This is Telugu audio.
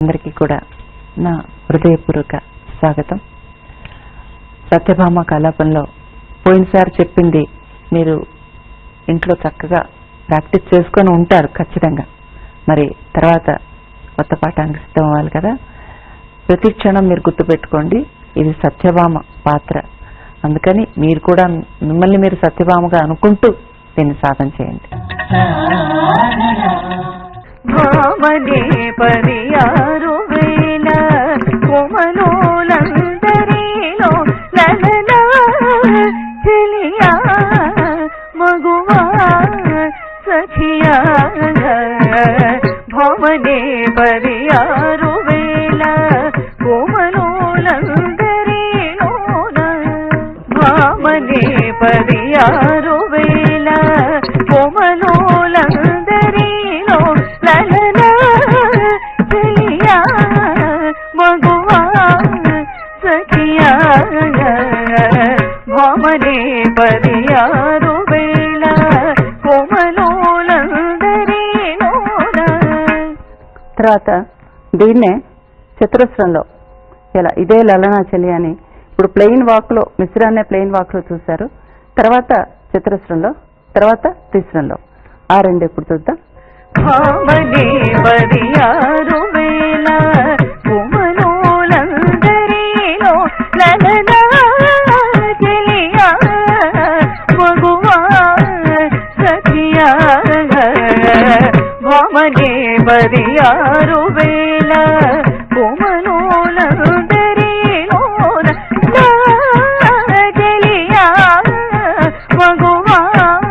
అందరికీ కూడా నా హృదయపూర్వక స్వాగతం. సత్యభామ కలాపంలో పోయినసారి చెప్పింది మీరు ఇంట్లో చక్కగా ప్రాక్టీస్ చేసుకొని ఉంటారు ఖచ్చితంగా. మరి తర్వాత కొత్త పాఠానికి సిద్ధం అవ్వాలి కదా. ప్రతి క్షణం మీరు గుర్తుపెట్టుకోండి, ఇది సత్యభామ పాత్ర. అందుకని మీరు కూడా మిమ్మల్ని మీరు సత్యభామగా అనుకుంటూ దీన్ని సాధన చేయండి. భామనే పరియారు వేల కొమలోలందరిలో లలనా చెలియా మగువా సఖియా. భామనే పరియారు వేల కొమలోలందరిలో భామనే పరియారు వేల కొమలోలందరిలో లలనా చెలియా మగువా సఖియా. భామనే పరియారు వేళ కొమలోలందరిలో. తర్వాత దీన్నే చతురస్రంలో ఇలా ఇదే లలనా చెలి అని ఇప్పుడు ప్లెయిన్ వాక్లో మిశ్రాన్నే ప్లెయిన్ వాక్లో చూశారు. తర్వాత చతురస్రంలో, తర్వాత తిస్రంలో. ఆ రెండు ఎప్పుడు చూద్దాం. భామనే పరియారు వేళ కొమలోలందరిలో లలనా చెలియా మగువా సఖియా. భామనే పరియారు వేళ కొమలోలందరిలో